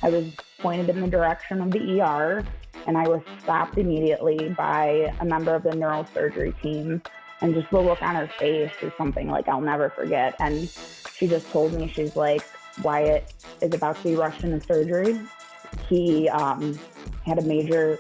I was pointed in the direction of the ER, and I was stopped immediately by a member of the neurosurgery team. And just the look on her face is something like I'll never forget. And she just told me, she's like, Wyatt is about to be rushed into surgery. He had a major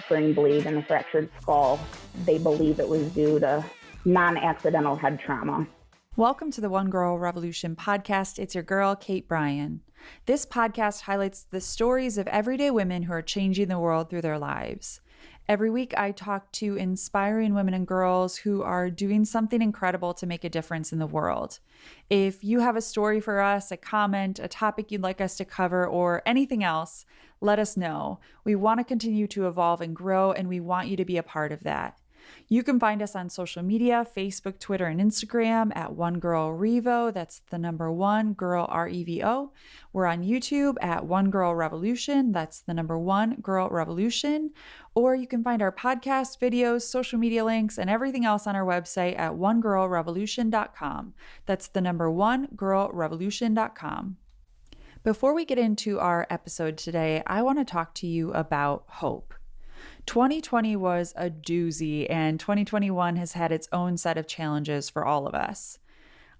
brain bleed and a fractured skull. They believe it was due to non-accidental head trauma. Welcome to the One Girl Revolution podcast. It's your girl, Kate Bryan. This podcast highlights the stories of everyday women who are changing the world through their lives. Every week, I talk to inspiring women and girls who are doing something incredible to make a difference in the world. If you have a story for us, a comment, a topic you'd like us to cover, or anything else, let us know. We want to continue to evolve and grow, and we want you to be a part of that. You can find us on social media, Facebook, Twitter, and Instagram at One Girl Revo. That's the number one girl REVO. We're on YouTube at One Girl Revolution. That's the number one girl revolution. Or you can find our podcast, videos, social media links, and everything else on our website at onegirlrevolution.com. That's the number one girlrevolution.com. Before we get into our episode today, I want to talk to you about hope. 2020 was a doozy, and 2021 has had its own set of challenges for all of us.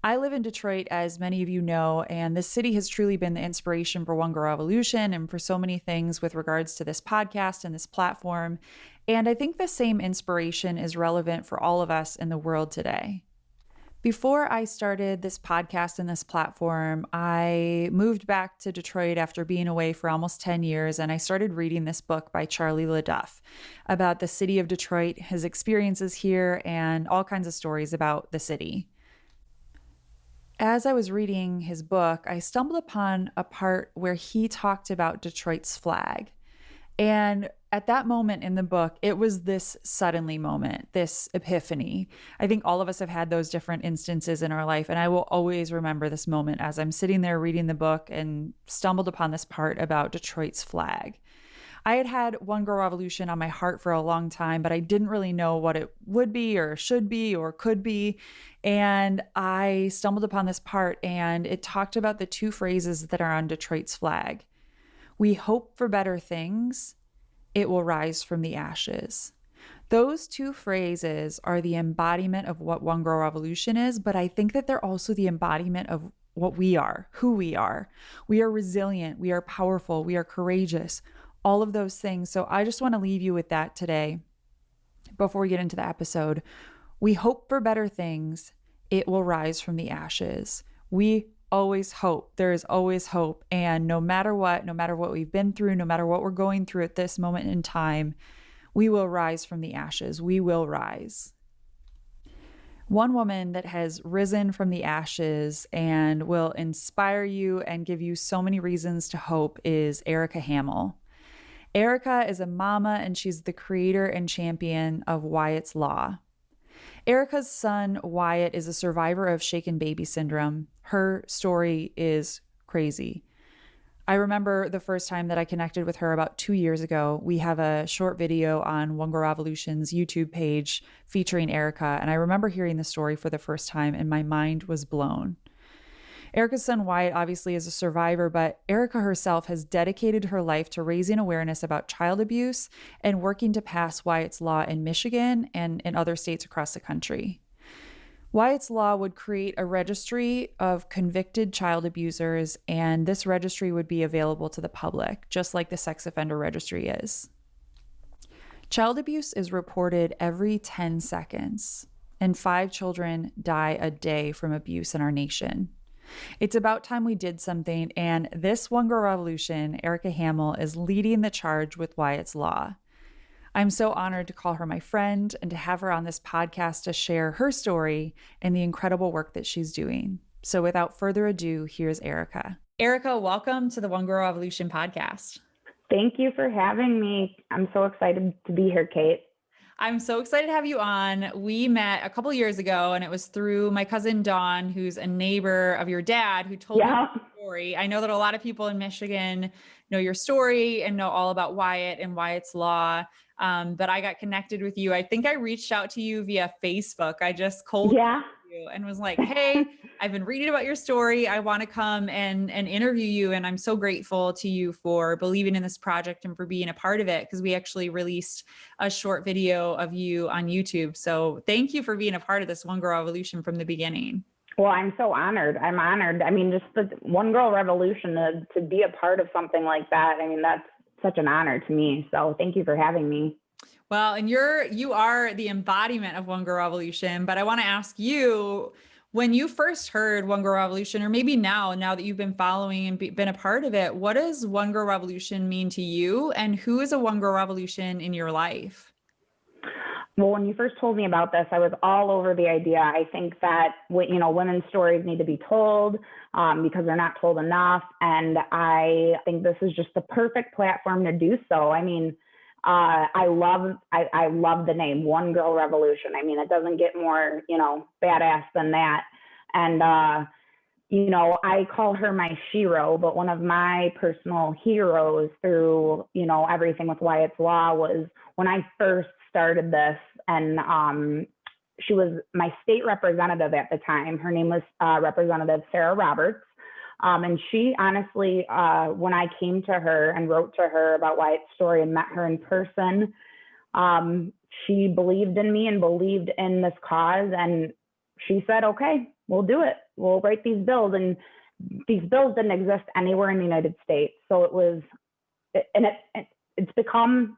I live in Detroit, as many of you know, and this city has truly been the inspiration for One Girl Revolution and for so many things with regards to this podcast and this platform. And I think the same inspiration is relevant for all of us in the world today. Before I started this podcast and this platform, I moved back to Detroit after being away for almost 10 years, and I started reading this book by Charlie LaDuff about the city of Detroit, his experiences here, and all kinds of stories about the city. As I was reading his book, I stumbled upon a part where he talked about Detroit's flag. And at that moment in the book, it was this suddenly moment, this epiphany. I think all of us have had those different instances in our life, and I will always remember this moment as I'm sitting there reading the book and stumbled upon this part about Detroit's flag. I had had One Girl Revolution on my heart for a long time, but I didn't really know what it would be or should be or could be. And I stumbled upon this part, and it talked about the two phrases that are on Detroit's flag. We hope for better things. It will rise from the ashes. Those two phrases are the embodiment of what One Girl Revolution is, but I think that they're also the embodiment of what we are, who we are. We are resilient, we are powerful, we are courageous, all of those things. So I just want to leave you with that today before we get into the episode. We hope for better things. It will rise from the ashes. We always hope. There is always hope. And no matter what we've been through, no matter what we're going through at this moment in time, we will rise from the ashes. We will rise. One woman that has risen from the ashes and will inspire you and give you so many reasons to hope is Erica Hammel. Erica is a mama, and she's the creator and champion of Wyatt's Law. Erica's son, Wyatt, is a survivor of shaken baby syndrome. Her story is crazy. I remember the first time that I connected with her about 2 years ago. We have a short video on One Girl Revolution's YouTube page featuring Erica, and I remember hearing the story for the first time, and my mind was blown. Erica's son, Wyatt, obviously is a survivor, but Erica herself has dedicated her life to raising awareness about child abuse and working to pass Wyatt's Law in Michigan and in other states across the country. Wyatt's Law would create a registry of convicted child abusers, and this registry would be available to the public, just like the sex offender registry is. Child abuse is reported every 10 seconds, and 5 children die a day from abuse in our nation. It's about time we did something, and this One Girl Revolution, Erica Hammel, is leading the charge with Wyatt's Law. I'm so honored to call her my friend and to have her on this podcast to share her story and the incredible work that she's doing. So without further ado, here's Erica. Erica, welcome to the One Girl Revolution podcast. Thank you for having me. I'm so excited to be here, Kate. I'm so excited to have you on. We met a couple of years ago, and it was through my cousin Dawn, who's a neighbor of your dad, who told me the story. I know that a lot of people in Michigan know your story and know all about Wyatt and Wyatt's Law. But I got connected with you. I think I reached out to you via Facebook. I just cold you and was like, hey, I've been reading about your story. I want to come and interview you. And I'm so grateful to you for believing in this project and for being a part of it, because we actually released a short video of you on YouTube. So thank you for being a part of this One Girl Revolution from the beginning. Well, I'm so honored. I'm honored. I mean, just the One Girl Revolution, to be a part of something like that, I mean, that's such an honor to me. So thank you for having me. Well, and you are the embodiment of One Girl Revolution, but I want to ask you, when you first heard One Girl Revolution, or maybe now that you've been following and been a part of it, what does One Girl Revolution mean to you, and who is a One Girl Revolution in your life? Well, when you first told me about this, I was all over the idea. I think that, women's stories need to be told because they're not told enough. And I think this is just the perfect platform to do so. I mean, I love the name One Girl Revolution. I mean, it doesn't get more, badass than that. And, I call her my shero, but one of my personal heroes through, everything with Wyatt's Law was when I first started this, and she was my state representative at the time. Her name was Representative Sarah Roberts. And she honestly, when I came to her and wrote to her about Wyatt's story and met her in person, she believed in me and believed in this cause. And she said, okay, we'll do it. We'll write these bills. And these bills didn't exist anywhere in the United States. So it's become,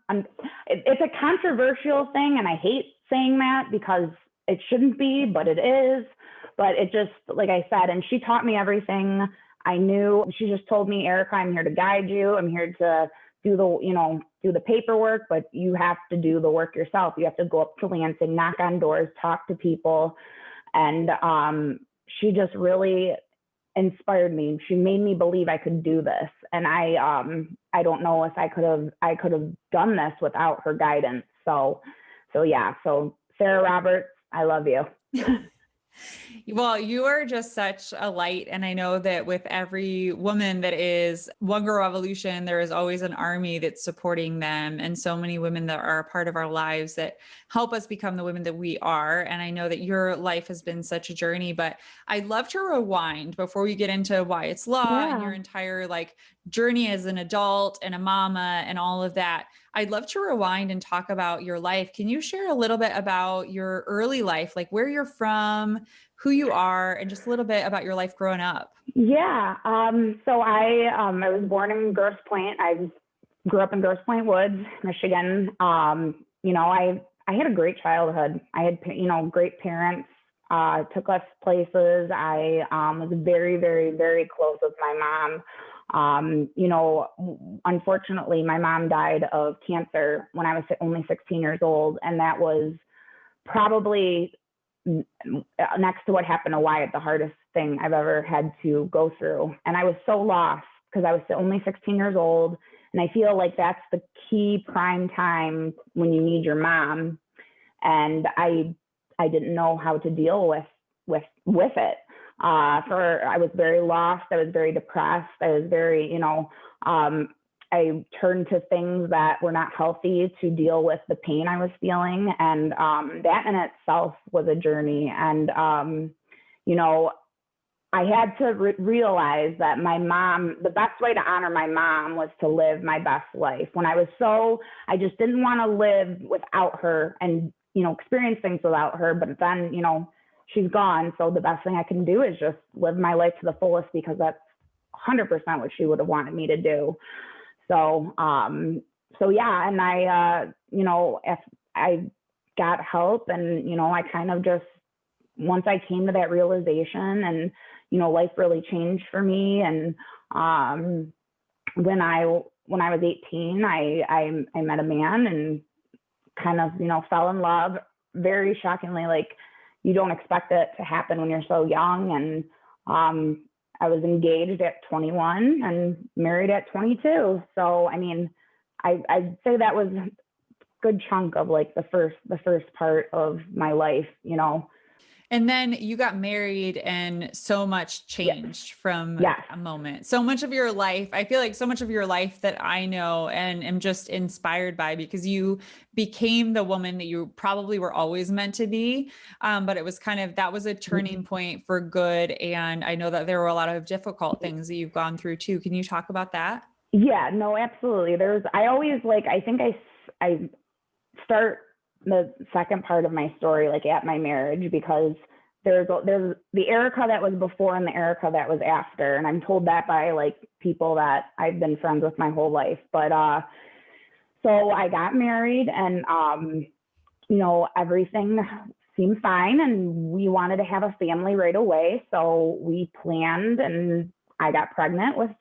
it's a controversial thing. And I hate saying that because it shouldn't be, but it is. But it just, like I said, and she taught me everything I knew. She just told me, Erica, I'm here to guide you. I'm here to do the paperwork, but you have to do the work yourself. You have to go up to Lansing, knock on doors, talk to people. And she just really inspired me. She made me believe I could do this. And I don't know if I could have done this without her guidance. So Sarah Roberts, I love you. Well, you are just such a light. And I know that with every woman that is One Girl Revolution, there is always an army that's supporting them. And so many women that are a part of our lives that help us become the women that we are. And I know that your life has been such a journey, but I'd love to rewind before we get into Wyatt's Law and your entire journey as an adult and a mama and all of that. I'd love to rewind and talk about your life. Can you share a little bit about your early life, like where you're from, who you are, and just a little bit about your life growing up? Yeah. So I was born in Grosse Pointe. I grew up in Grosse Pointe Woods, Michigan. I had a great childhood. I had, great parents, took us places. I was very, very, very close with my mom. Unfortunately, my mom died of cancer when I was only 16 years old. And that was probably, next to what happened to Wyatt, the hardest thing I've ever had to go through. And I was so lost because I was only 16 years old. And I feel like that's the key prime time when you need your mom. And I didn't know how to deal with it. I was very lost. I was very depressed. I was very, I turned to things that were not healthy to deal with the pain I was feeling. And that in itself was a journey. And, I had to realize that my mom, the best way to honor my mom was to live my best life. I just didn't want to live without her and, experience things without her. But then, she's gone. So the best thing I can do is just live my life to the fullest because that's 100% what she would have wanted me to do. So yeah. And if I got help and, I kind of just, once I came to that realization and, life really changed for me. And when I was 18, I met a man and kind of, fell in love. Very shockingly, you don't expect it to happen when you're so young. And I was engaged at 21 and married at 22. So, I mean, I'd say that was a good chunk of the first part of my life, And then you got married and so much Yes. changed from Yes. that moment. So much of your life, I feel like so much of your life that I know and am just inspired by because you became the woman that you probably were always meant to be. But it was kind of, that was a turning point for good. And I know that there were a lot of difficult things that you've gone through too. Can you talk about that? Yeah, no, absolutely. I always like, I think I start the second part of my story like at my marriage because there's the Erica that was before and the Erica that was after, and I'm told that by like people that I've been friends with my whole life. But so I got married, and everything seemed fine, and we wanted to have a family right away, so we planned, and I got pregnant with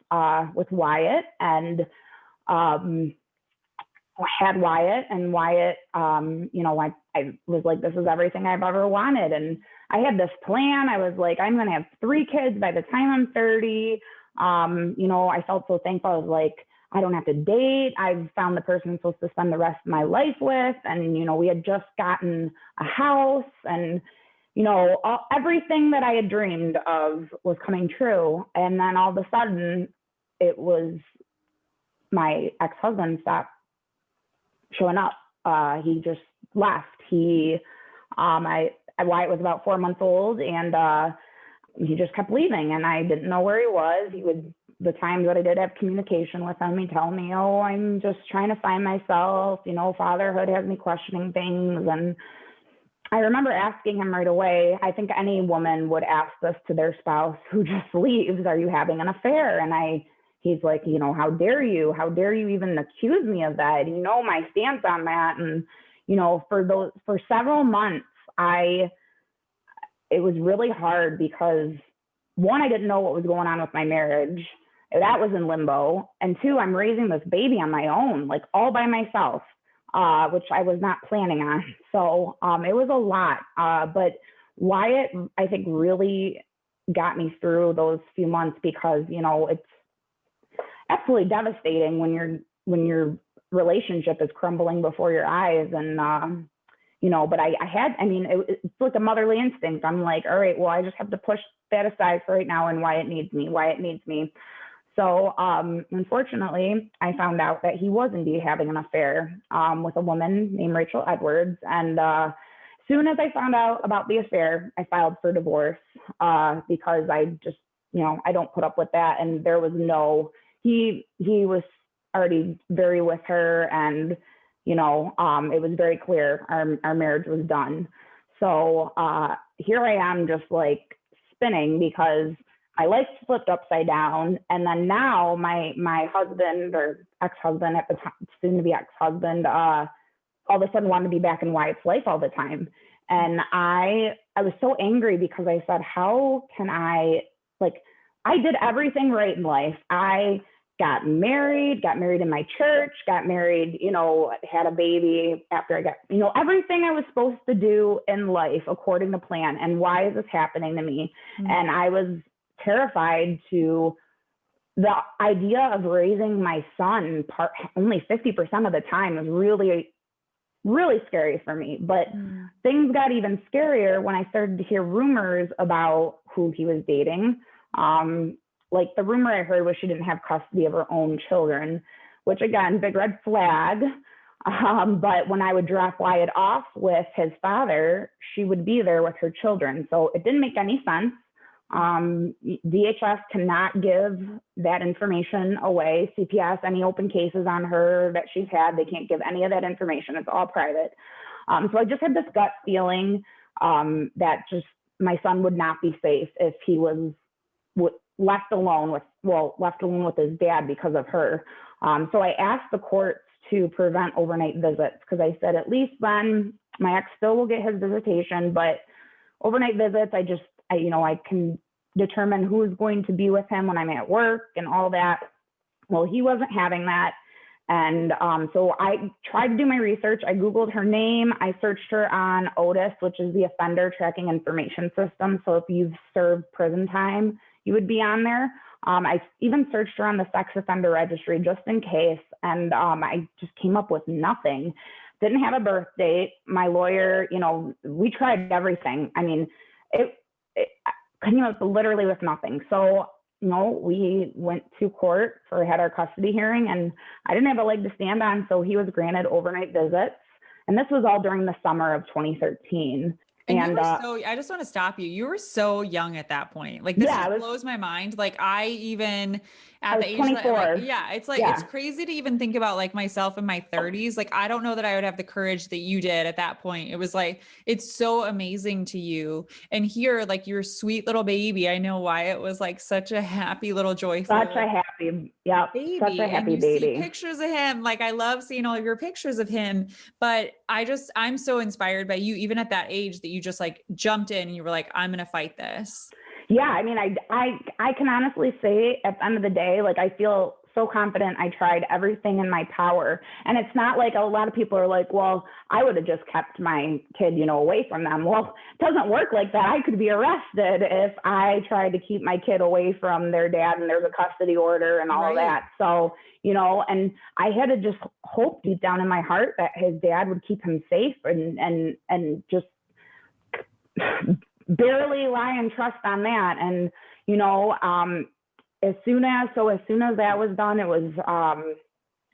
Wyatt, and I had Wyatt, and Wyatt, I was like, this is everything I've ever wanted. And I had this plan. I was like, I'm going to have 3 kids by the time I'm 30. I felt so thankful. I was like, I don't have to date. I've found the person I'm supposed to spend the rest of my life with. And, we had just gotten a house, and, everything that I had dreamed of was coming true. And then all of a sudden, it was my ex-husband stopped showing up. He just left. Wyatt was about 4 months old, and he just kept leaving, and I didn't know where he was. The times that I did have communication with him, he'd tell me, oh, I'm just trying to find myself. Fatherhood has me questioning things. And I remember asking him right away, I think any woman would ask this to their spouse who just leaves, are you having an affair? And he's like, how dare you? How dare you even accuse me of that? My stance on that. And, for several months, it was really hard because 1, I didn't know what was going on with my marriage. That was in limbo. And 2, I'm raising this baby on my own, like all by myself, which I was not planning on. So it was a lot. But Wyatt, I think, really got me through those few months because, it's absolutely devastating when your relationship is crumbling before your eyes. And but it's like a motherly instinct. I'm like, all right, well, I just have to push that aside for right now, and Wyatt needs me. So unfortunately, I found out that he was indeed having an affair with a woman named Rachel Edwards. And as soon as I found out about the affair, I filed for divorce because I just, I don't put up with that. And there was he was already very with her, and it was very clear our marriage was done. So here I am just like spinning because my life flipped upside down. And then now my husband, or ex-husband at the time, soon to be ex-husband, all of a sudden wanted to be back in Wyatt's life all the time. And I was so angry because I said, how can I did everything right in life. I got married in my church, got married, had a baby after I got, everything I was supposed to do in life according to plan. And why is this happening to me? Mm-hmm. And I was terrified to the idea of raising my son only 50% of the time was really, really scary for me. But things got even scarier when I started to hear rumors about who he was dating. Like the rumor I heard was she didn't have custody of her own children, which again, big red flag. But when I would drop Wyatt off with his father, she would be there with her children. So it didn't make any sense. DHS cannot give that information away. CPS, any open cases on her that she's had, they can't give any of that information. It's all private. So I just had this gut feeling that just my son would not be safe if he was left alone with his dad because of her. So I asked the courts to prevent overnight visits because I said, at least then my ex still will get his visitation, but overnight visits, I can determine who's going to be with him when I'm at work and all that. Well, he wasn't having that. And so I tried to do my research. I Googled her name. I searched her on Otis, which is the offender tracking information system. So if you've served prison time, you would be on there. I even searched her on the sex offender registry just in case. And I just came up with nothing. Didn't have a birth date. My lawyer, we tried everything. I mean, it came up literally with nothing. So, we went to court had our custody hearing, and I didn't have a leg to stand on. So he was granted overnight visits. And this was all during the summer of 2013. And you were I just want to stop you. You were so young at that point. Like this just blows my mind. Like I even at the age 24. It's crazy to even think about like myself in my 30s. Like I don't know that I would have the courage that you did at that point. It was like, it's so amazing to you. And here, like your sweet little baby, I know Wyatt was like such a happy little joyful. Such a happy baby. Such a happy and you baby. See pictures of him. Like I love seeing all of your pictures of him, but I'm so inspired by you, even at that age, that you just like jumped in and you were like, I'm going to fight this. Yeah. I mean, I can honestly say at the end of the day, like I feel so confident I tried everything in my power. And it's not like a lot of people are like, well, I would have just kept my kid, away from them. Well, it doesn't work like that. I could be arrested if I tried to keep my kid away from their dad and there's a custody order and all of that. So, and I had to just hope deep down in my heart that his dad would keep him safe and just barely lie and trust on that. And, as soon as that was done, it was,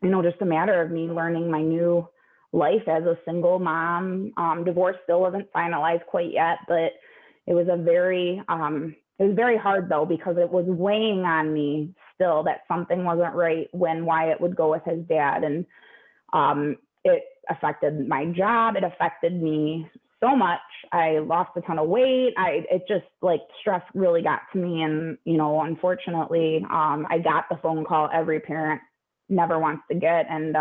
just a matter of me learning my new life as a single mom. Divorce still wasn't finalized quite yet, but it was very hard though, because it was weighing on me still that something wasn't right when Wyatt would go with his dad. And it affected my job. It affected me so much. I lost a ton of weight. It just like stress really got to me. And, unfortunately, I got the phone call every parent never wants to get. And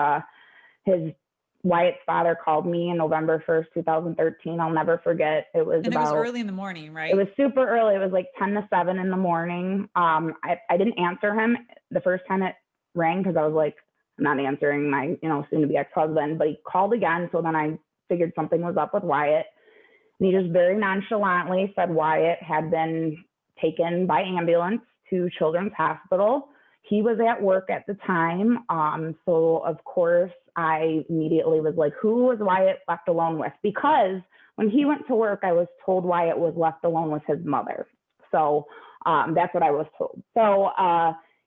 Wyatt's father called me on November 1st, 2013. I'll never forget. It was early in the morning, right? It was super early. It was like 10 to 7 in the morning. I didn't answer him the first time it rang because I was like, I'm not answering my, soon to be ex-husband, but he called again. So then I figured something was up with Wyatt. And he just very nonchalantly said Wyatt had been taken by ambulance to Children's Hospital. He was at work at the time. So of course I immediately was like, who was Wyatt left alone with? Because when he went to work, I was told Wyatt was left alone with his mother. So that's what I was told. So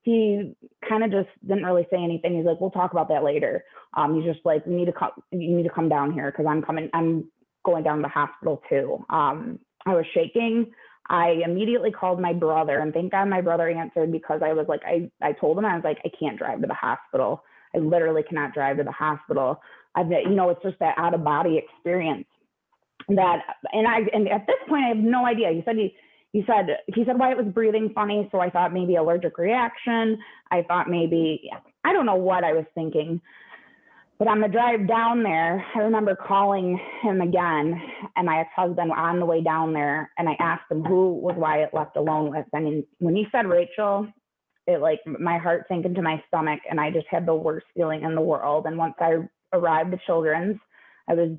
he kind of just didn't really say anything. He's like, we'll talk about that later. He's just like, you need to come down here because I'm going down to the hospital too. I was shaking. I immediately called my brother, and thank God my brother answered, because I was like, I told him, I was like, I can't drive to the hospital. I literally cannot drive to the hospital. It's just that out of body experience and at this point I have no idea. He said Wyatt was breathing funny. So I thought maybe allergic reaction. I thought maybe, I don't know what I was thinking. But on the drive down there, I remember calling him again and my ex-husband on the way down there. And I asked him who was Wyatt left alone with. I mean, when he said Rachel, it like my heart sank into my stomach and I just had the worst feeling in the world. And once I arrived at Children's, I was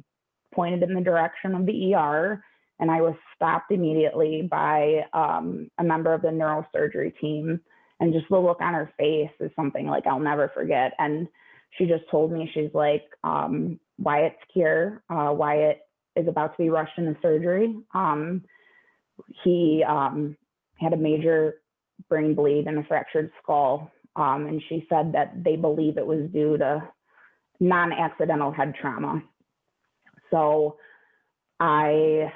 pointed in the direction of the ER. And I was stopped immediately by a member of the neurosurgery team. And just the look on her face is something like I'll never forget. And she just told me, she's like, Wyatt's here. Wyatt is about to be rushed into surgery. He had a major brain bleed and a fractured skull. And she said that they believe it was due to non-accidental head trauma. So I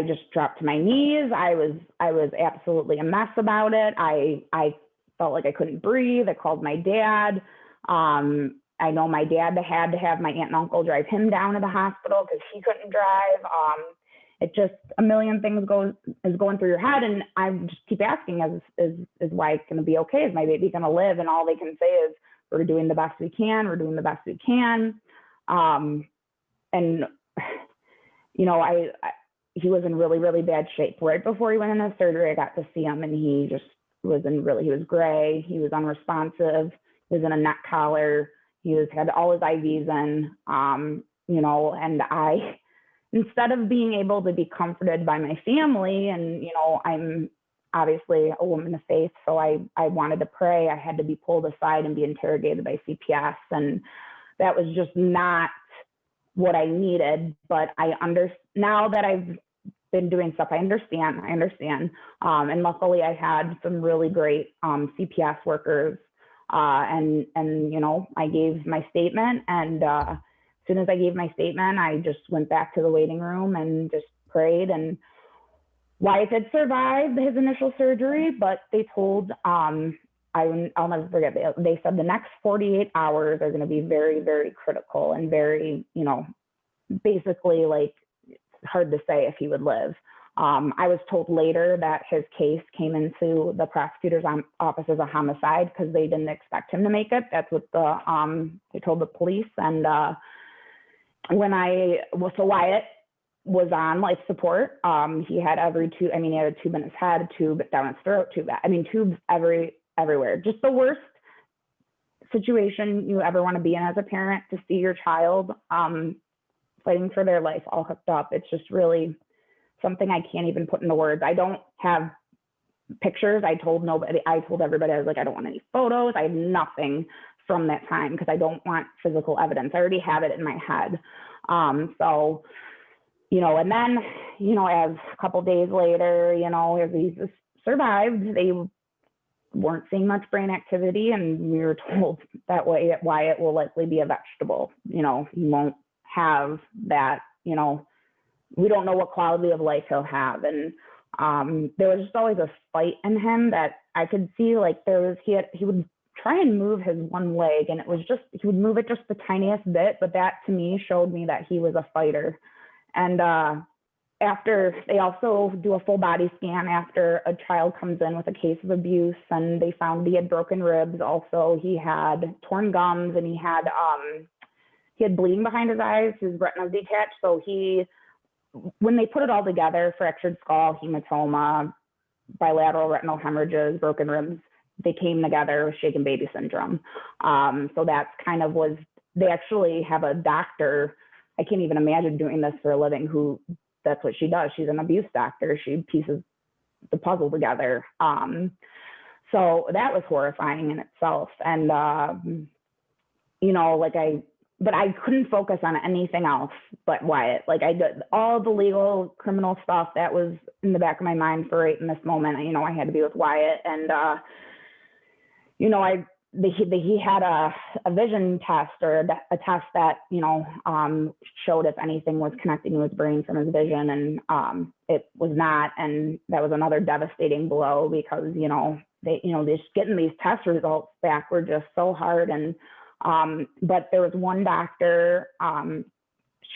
just dropped to my knees. I was absolutely a mess about it. I felt like I couldn't breathe. I called my dad. I know my dad had to have my aunt and uncle drive him down to the hospital because he couldn't drive. It just a million things is going through your head, and I just keep asking, is Wyatt going to be okay? Is my baby going to live? And all they can say is, we're doing the best we can. We're doing the best we can. And he was in really, really bad shape. Right before he went into surgery, I got to see him, and he just he was gray. He was unresponsive. He was in a neck collar. He had all his IVs in, and I, instead of being able to be comforted by my family, and, I'm obviously a woman of faith, so I wanted to pray. I had to be pulled aside and be interrogated by CPS. And that was just not what I needed. But now that I've been doing stuff. I understand. And luckily I had some really great CPS workers. And, you know, I gave my statement, and as soon as I gave my statement, I just went back to the waiting room and just prayed. And Wyatt did survive his initial surgery, but they told, I'll never forget, they said the next 48 hours are going to be very, very critical and very, you know, basically like it's hard to say if he would live. I was told later that his case came into the prosecutor's office as a homicide because they didn't expect him to make it. That's what they told the police. And so Wyatt was on life support. He had he had a tube in his head, a tube down his throat, tubes everywhere. Just the worst situation you ever want to be in as a parent, to see your child fighting for their life all hooked up. It's just really something I can't even put into words. I don't have pictures. I told everybody, I was like, I don't want any photos. I have nothing from that time because I don't want physical evidence. I already have it in my head. So, you know, and then, you know, as a couple days later, you know, as he survived, they weren't seeing much brain activity, and we were told that Wyatt will likely be a vegetable. You know, he won't have that, you know, we don't know what quality of life he'll have. And there was just always a fight in him that I could see. Like he would try and move his one leg, and it was just, he would move it just the tiniest bit, but that to me showed me that he was a fighter. And after, they also do a full body scan after a child comes in with a case of abuse, and they found he had broken ribs. Also, he had torn gums, and he had bleeding behind his eyes. His retina detached. So when they put it all together, fractured skull, hematoma, bilateral retinal hemorrhages, broken ribs, they came together with shaken baby syndrome. So that's kind of they actually have a doctor, I can't even imagine doing this for a living, that's what she does. She's an abuse doctor. She pieces the puzzle together. So that was horrifying in itself. And, you know, but I couldn't focus on anything else but Wyatt. Like, I did all the legal criminal stuff that was in the back of my mind for right in this moment. You know, I had to be with Wyatt, and, you know, he had a vision test, or a test that, you know, showed if anything was connecting to his brain from his vision, and it was not. And that was another devastating blow because, you know, just getting these test results back were just so hard. And but there was one doctor,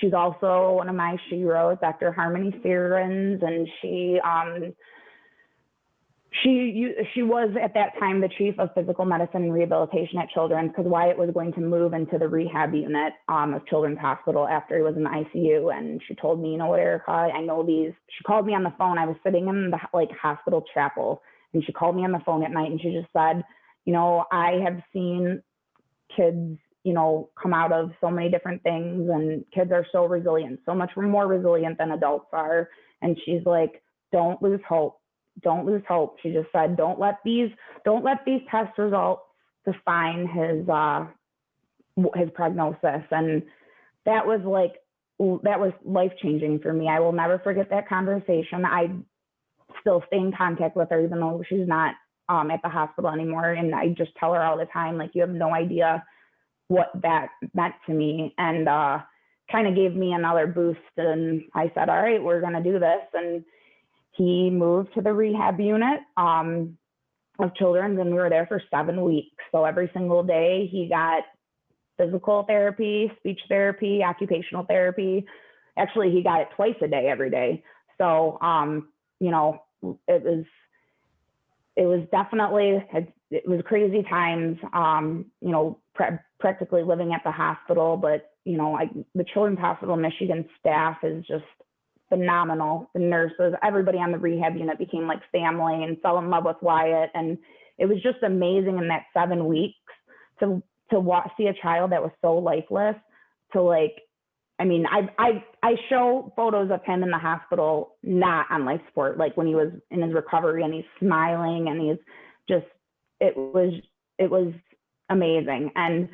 she's also one of my sheroes, Dr. Harmony Searins, and she was at that time the chief of physical medicine and rehabilitation at Children's, because Wyatt was going to move into the rehab unit of Children's Hospital after he was in the ICU. And she told me, you know what, Erica, I know these. She called me on the phone. I was sitting in the hospital chapel, and she called me on the phone at night, and she just said, you know, I have seen kids, you know, come out of so many different things, and kids are so resilient, so much more resilient than adults are. And she's like, don't lose hope. Don't lose hope. She just said, don't let these test results define his prognosis. And that was life-changing for me. I will never forget that conversation. I still stay in contact with her, even though she's not at the hospital anymore. And I just tell her all the time, like, you have no idea what that meant to me. And kind of gave me another boost. And I said, all right, we're going to do this. And he moved to the rehab unit of Children's, and we were there for 7 weeks. So every single day he got physical therapy, speech therapy, occupational therapy. Actually, he got it twice a day, every day. So, you know, it was definitely, it was crazy times, you know, practically living at the hospital. But, you know, the Children's Hospital Michigan staff is just phenomenal. The nurses, everybody on the rehab unit became like family and fell in love with Wyatt. And it was just amazing in that 7 weeks to see a child that was so lifeless, to like, I mean, I show photos of him in the hospital, not on life support, like when he was in his recovery, and he's smiling, and he's just, it was amazing. And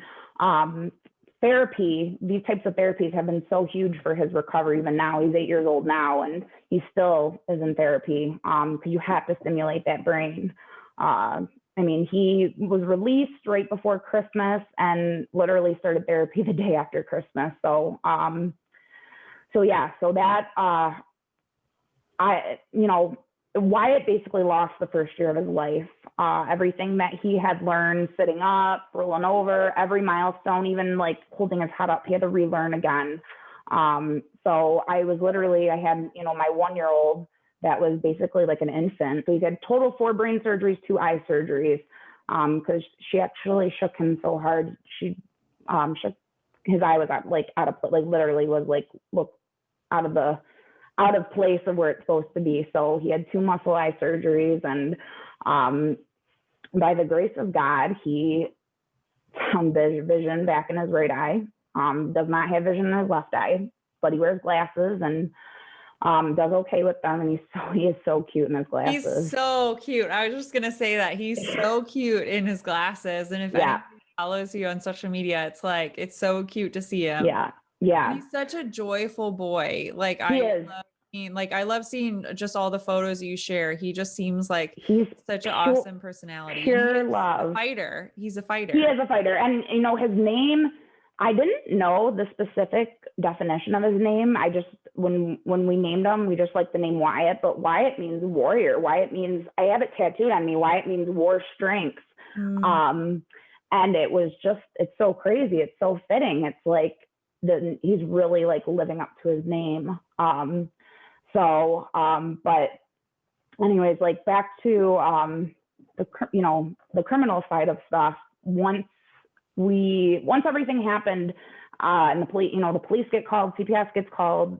therapy, these types of therapies have been so huge for his recovery. Even now, he's 8 years old now, and he still is in therapy because you have to stimulate that brain. I mean, he was released right before Christmas and literally started therapy the day after Christmas. So that, Wyatt basically lost the first year of his life. Everything that he had learned sitting up, rolling over, every milestone, even like holding his head up, he had to relearn again. So I had, my 1-year-old that was basically like an infant. So he had total 4 brain surgeries, 2 eye surgeries, because she actually shook him so hard. She shook his eye was out of literally was like look out of place of where it's supposed to be. So he had 2 muscle eye surgeries, and by the grace of God, he found vision back in his right eye. Does not have vision in his left eye, but he wears glasses and does okay with them. And he is so cute in his glasses. He's so cute. I was just gonna say that he's so cute in his glasses. And if anyone follows you on social media, it's so cute to see him. Yeah. He's such a joyful boy. I love seeing just all the photos you share. He just seems like he's such an awesome personality. Pure love. He's a fighter. He is a fighter. And his name, I didn't know the specific definition of his name. I just, when we named him, we just like the name Wyatt, but Wyatt means warrior. Wyatt means, I have it tattooed on me. Wyatt means war strength. And it was just, it's so crazy. It's so fitting. It's like he's really like living up to his name. But anyways, like back to, the criminal side of stuff. Once everything happened, and the police get called, CPS gets called,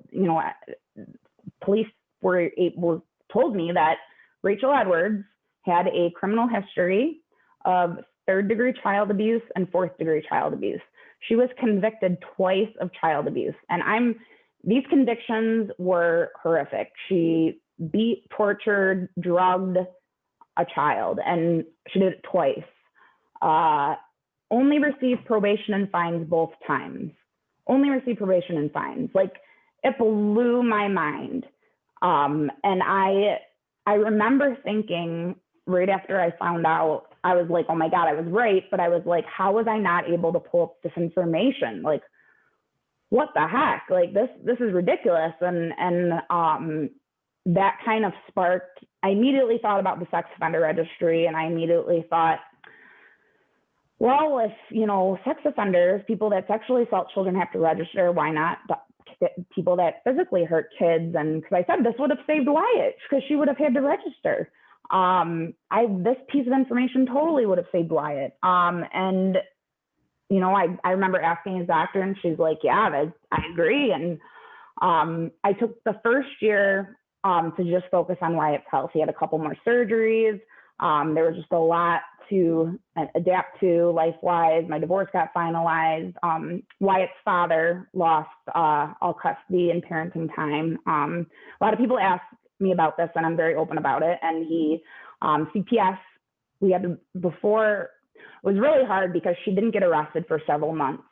police were told me that Rachel Edwards had a criminal history of 3rd-degree child abuse and 4th-degree child abuse. She was convicted twice of child abuse, and these convictions were horrific. She beat, tortured, drugged a child, and she did it twice. Only received probation and fines both times. Only received probation and fines. Like, it blew my mind. And I remember thinking right after I found out, I was like, oh my God, I was right. But I was like, how was I not able to pull up this information? Like, what the heck? Like, this is ridiculous. And that kind of sparked, I immediately thought about the sex offender registry, and I immediately thought, well, if, sex offenders, people that sexually assault children have to register, why not people that physically hurt kids? And because I said this would have saved Wyatt, because she would have had to register. This piece of information totally would have saved Wyatt. And, I remember asking his doctor, and she's like, yeah, I agree. And I took the first year to just focus on Wyatt's health. He had a couple more surgeries. There was just a lot to adapt to life-wise. My divorce got finalized. Wyatt's father lost all custody and parenting time. A lot of people ask me about this, and I'm very open about it. And CPS, it was really hard because she didn't get arrested for several months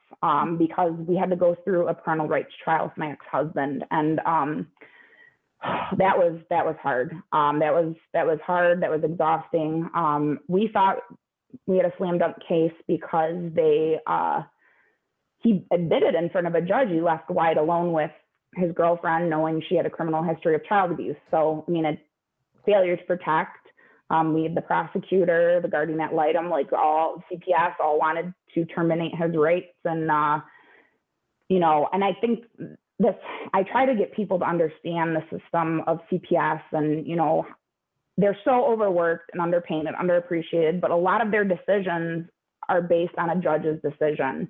because we had to go through a parental rights trial with my ex-husband. And that was hard. That was hard. That was exhausting. We thought we had a slam dunk case because he admitted in front of a judge. He left Wyatt alone with his girlfriend, knowing she had a criminal history of child abuse. So, a failure to protect. We had the prosecutor, the guardian ad litem, like all CPS, all wanted to terminate his rights. And, and I think I try to get people to understand the system of CPS, and, they're so overworked and underpaid and underappreciated, but a lot of their decisions are based on a judge's decision.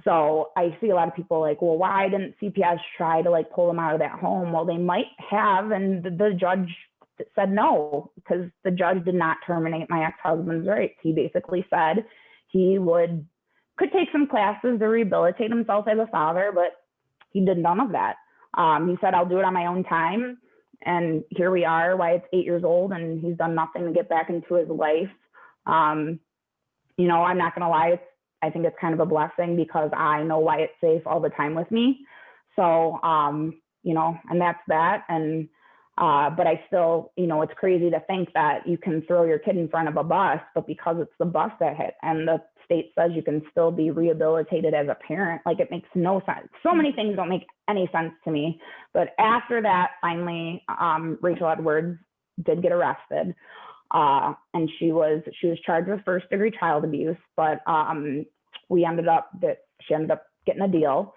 So I see a lot of people like, well, why didn't CPS try to pull them out of that home? Well, they might have, and the judge said no, because the judge did not terminate my ex-husband's rights. He basically said he could take some classes to rehabilitate himself as a father, but he did none of that. He said, I'll do it on my own time. And here we are. Wyatt's 8 years old, and he's done nothing to get back into his life. I'm not going to lie. I think it's kind of a blessing because I know Wyatt's safe all the time with me. So, you know, and that's that. And, but I still, you know, it's crazy to think that you can throw your kid in front of a bus, but because it's the bus that hit and the state says you can still be rehabilitated as a parent, like it makes no sense. So many things don't make any sense to me. But after that, finally, Rachel Edwards did get arrested. And she was charged with first-degree child abuse, but she ended up getting a deal,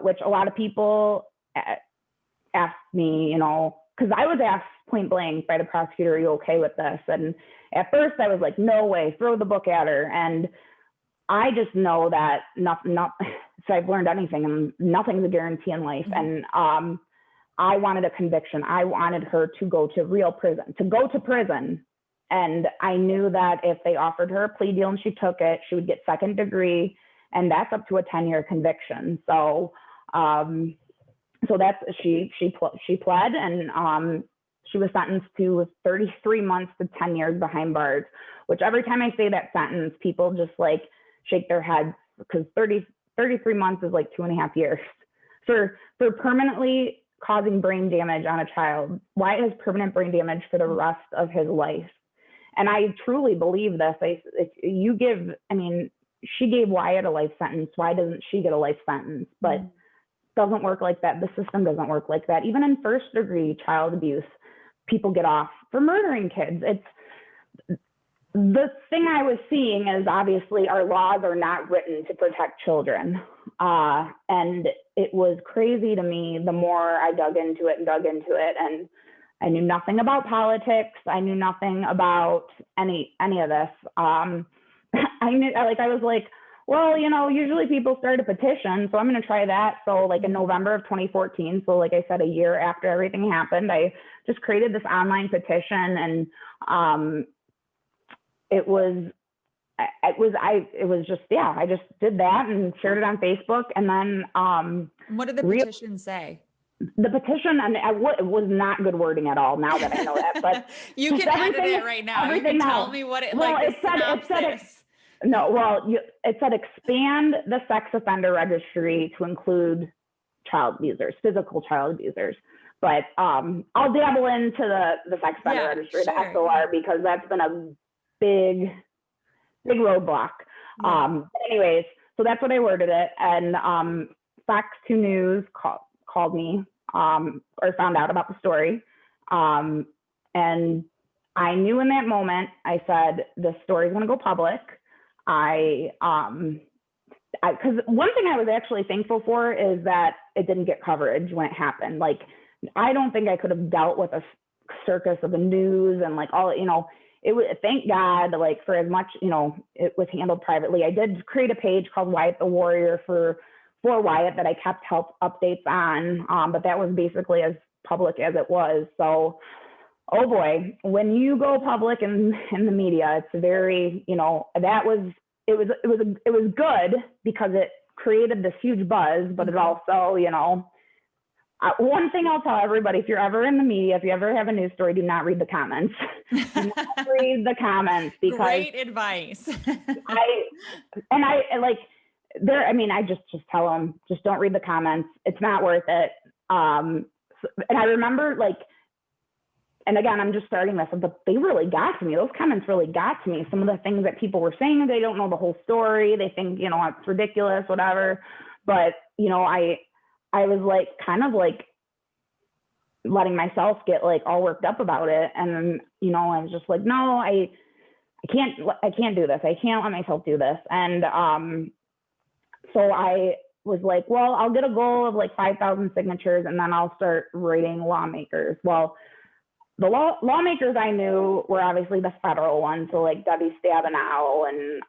which a lot of people asked me, you know, because I was asked point blank by the prosecutor, "Are you okay with this?" And at first I was like, "No way, throw the book at her." And I just know that nothing. So I've learned anything, and nothing's a guarantee in life. And I wanted a conviction. I wanted her to go to real prison, And I knew that if they offered her a plea deal and she took it, she would get second degree, and that's up to a 10-year conviction. So, so that's she pled, and she was sentenced to 33 months to 10 years behind bars. Which every time I say that sentence, people just like shake their heads because 33 months is like 2.5 years for permanently causing brain damage on a child. Wyatt has permanent brain damage for the rest of his life. And I truly believe this. She gave Wyatt a life sentence. Why doesn't she get a life sentence? But it doesn't work like that. The system doesn't work like that. Even in first degree child abuse, people get off for murdering kids. The thing I was seeing is obviously our laws are not written to protect children. And it was crazy to me the more I dug into it. And I knew nothing about politics. I knew nothing about any of this. I was like, well, you know, usually people start a petition, so I'm going to try that. So like in November of 2014, so like I said, a year after everything happened, I just created this online petition, and I just did that and shared it on Facebook. And then what did the petition say? The petition, and it was not good wording at all. Now that I know that, but you can edit it right now. You can tell me what it like. It said expand the sex offender registry to include child abusers, physical child abusers. But I'll dabble into the sex offender registry, the SOR, because that's been a big roadblock. But anyways, so that's what I worded it, and Fox 2 News called me or found out about the story, and I knew in that moment. I said, "This story is going to go public." Because one thing I was actually thankful for is that it didn't get coverage when it happened. Like, I don't think I could have dealt with a circus of the news and like all, you know. It was, thank God, like for as much, you know, it was handled privately. I did create a page called Wyatt the Warrior for Wyatt that I kept help updates on, but that was basically as public as it was. So, oh boy, when you go public in the media, it's very, you know, it was good because it created this huge buzz, but it also, you know, one thing I'll tell everybody: if you're ever in the media, if you ever have a news story, do not read the comments. Do not read the comments, because great advice. I just tell them, just don't read the comments. It's not worth it. And I remember, like, and again, I'm just starting this, but they really got to me. Those comments really got to me. Some of the things that people were saying, they don't know the whole story. They think, you know, it's ridiculous, whatever. But, you know, I was like, kind of like letting myself get like all worked up about it. And then, you know, I was just like, no, I can't do this. I can't let myself do this. And so I was like, well, I'll get a goal of like 5,000 signatures, and then I'll start writing lawmakers. Well, the lawmakers I knew were obviously the federal ones. So like Debbie Stabenow, and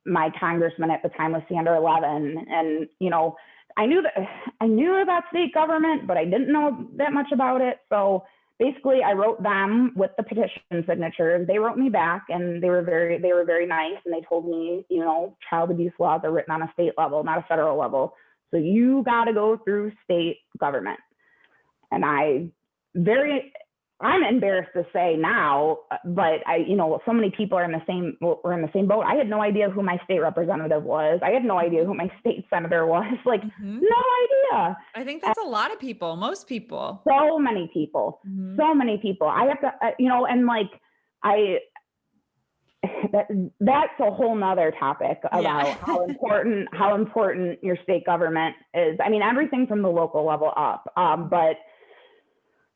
my congressman at the time was Sandra Levin. And, you know, I knew about state government, but I didn't know that much about it. So basically I wrote them with the petition signatures. They wrote me back, and they were very nice. And they told me, you know, child abuse laws are written on a state level, not a federal level. So you got to go through state government. And I I'm embarrassed to say now, but so many people were in the same boat. I had no idea who my state representative was. I had no idea who my state senator was. Like, no idea. I think that's a lot of people, most people. So many people. I have to, and like, that's a whole nother topic about how important your state government is. I mean, everything from the local level up. But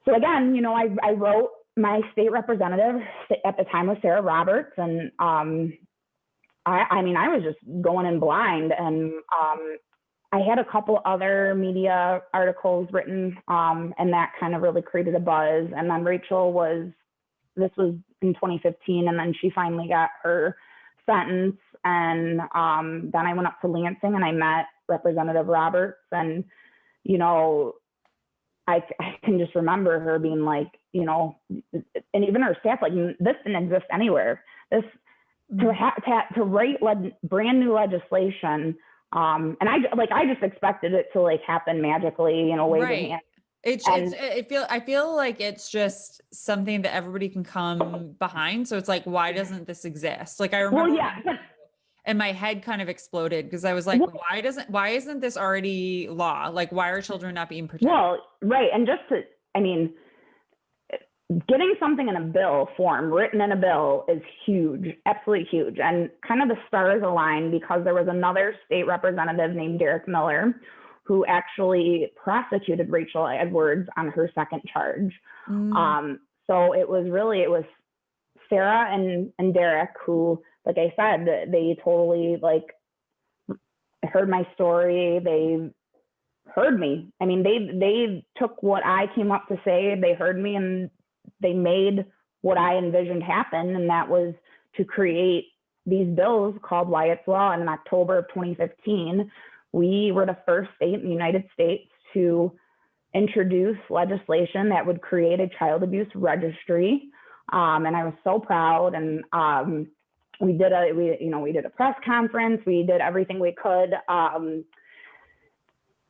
so again, I wrote my state representative at the time was Sarah Roberts, and I was just going in blind, and I had a couple other media articles written, and that kind of really created a buzz. And then this was in 2015, and then she finally got her sentence, and then I went up to Lansing and I met Representative Roberts, and I can just remember her being like, and even her staff, like, this didn't exist anywhere. This to write brand new legislation, and I just expected it to like happen magically, waving hands. I feel like it's just something that everybody can come behind. So it's like, why doesn't this exist? Like, I remember and my head kind of exploded because I was like, why isn't this already law? Like, why are children not being protected? Well, right. And getting something in a bill form, written in a bill, is huge, absolutely huge. And kind of the stars aligned because there was another state representative named Derek Miller who actually prosecuted Rachel Edwards on her second charge. So it was Sarah and Derek who, like I said, they totally like heard my story. They heard me. I mean, they took what I came up to say, they heard me, and they made what I envisioned happen. And that was to create these bills called Wyatt's Law. And in October of 2015, we were the first state in the United States to introduce legislation that would create a child abuse registry. And I was so proud. And we did a press conference. We did everything we could.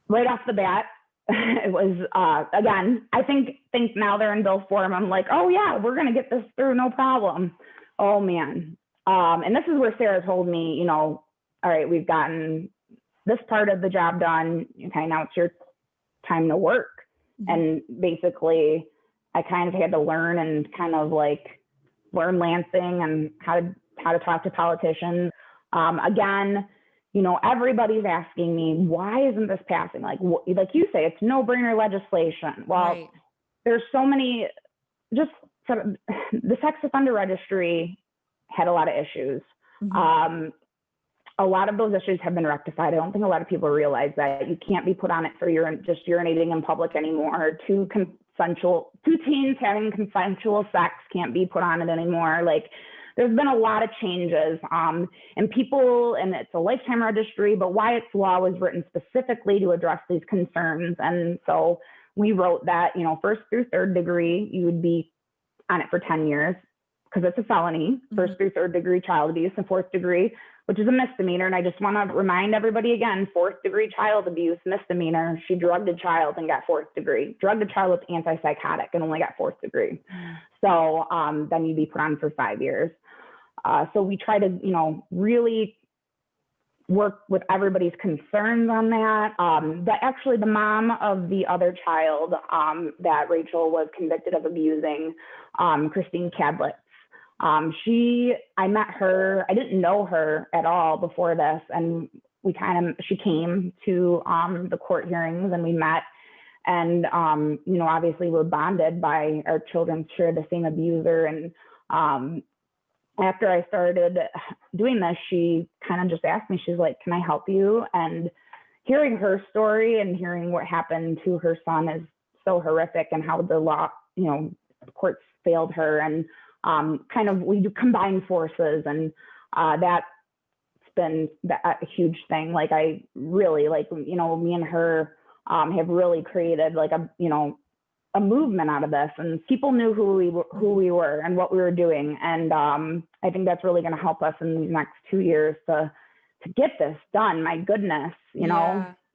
Right off the bat, it was, again, I think now they're in bill form. I'm like, oh yeah, we're going to get this through, no problem. Oh man. And this is where Sarah told me, all right, we've gotten this part of the job done. Okay, now it's your time to work. And basically I kind of had to learn and kind of like learn Lansing and how to talk to politicians. Again, everybody's asking me, why isn't this passing? Like you say, it's no-brainer legislation. Well, there's so many, the sex offender registry had a lot of issues. A lot of those issues have been rectified. I don't think a lot of people realize that you can't be put on it for just urinating in public anymore. Two teens having consensual sex can't be put on it anymore. Like, there's been a lot of changes, and it's a lifetime registry, but Wyatt's Law was written specifically to address these concerns. And so we wrote that, first through third degree, you would be on it for 10 years because it's a felony, first through third degree child abuse, and fourth degree, which is a misdemeanor. And I just want to remind everybody again, fourth degree child abuse, misdemeanor. She drugged a child and got fourth degree, drugged a child with antipsychotic and only got fourth degree. So then you'd be put on for 5 years. So we try to, really work with everybody's concerns on that. But actually the mom of the other child that Rachel was convicted of abusing, Christine Cadlitz, I met her, I didn't know her at all before this. And she came to the court hearings and we met. And, obviously we're bonded by our children share the same abuser. And after I started doing this, she kind of just asked me, she's like, can I help you? And hearing her story and hearing what happened to her son is so horrific, and how the law, the courts failed her. And we do combine forces, and that's been a huge thing. Like, I really, me and her have really created like a movement out of this, and people knew who we were and what we were doing. And I think that's really going to help us in these next 2 years to get this done. My goodness,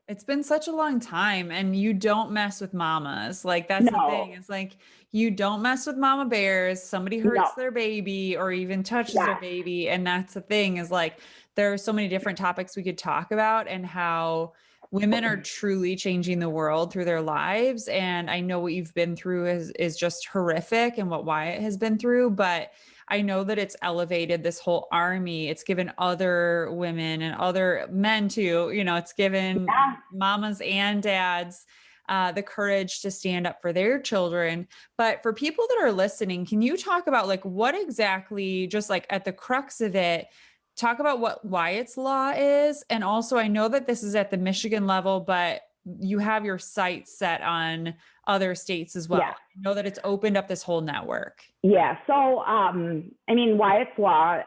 It's been such a long time, and you don't mess with mamas. Like, that's the thing. No, It's like you don't mess with mama bears. Somebody no, hurts their baby or even touches their yes, baby. And that's the thing, is like there are so many different topics we could talk about, and how women are truly changing the world through their lives. And I know what you've been through is just horrific, and what Wyatt has been through, but I know that it's elevated this whole army. It's given other women and other men too, it's given yeah. mamas and dads the courage to stand up for their children. But for people that are listening, can you talk about like what exactly, just like at the crux of it, talk about what Wyatt's law is? And also, I know that this is at the Michigan level, but you have your sights set on other states as well. Yeah. I know that it's opened up this whole network. Yeah. So, I mean, Wyatt's Law,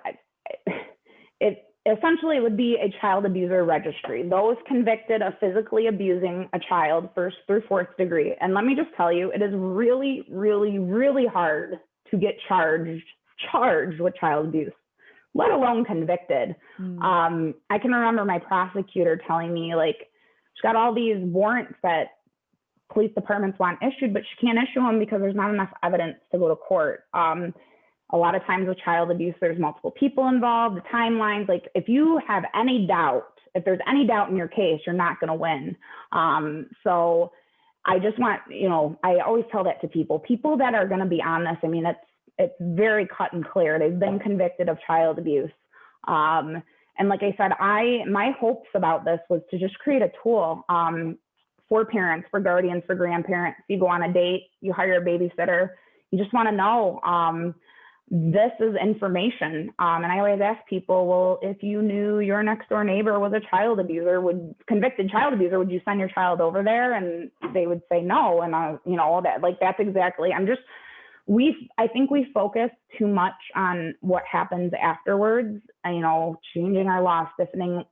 it essentially would be a child abuser registry. Those convicted of physically abusing a child, first through fourth degree. And let me just tell you, it is really, really, really hard to get charged with child abuse, let alone convicted. I can remember my prosecutor telling me, like, she's got all these warrants that police departments want issued, but she can't issue them because there's not enough evidence to go to court. A lot of times with child abuse, there's multiple people involved, the timelines, like if you have any doubt, if there's any doubt in your case, you're not going to win. So I just want, I always tell that to people that are going to be on this. I mean, it's very cut and clear. They've been convicted of child abuse. And like I said, my hopes about this was to just create a tool for parents, for guardians, for grandparents. You go on a date, you hire a babysitter, you just want to know this is information. And I always ask people, well, if you knew your next door neighbor was a convicted child abuser, would you send your child over there? And they would say no. And all that, like, that's exactly, I think we focus too much on what happens afterwards, changing our laws, stiffening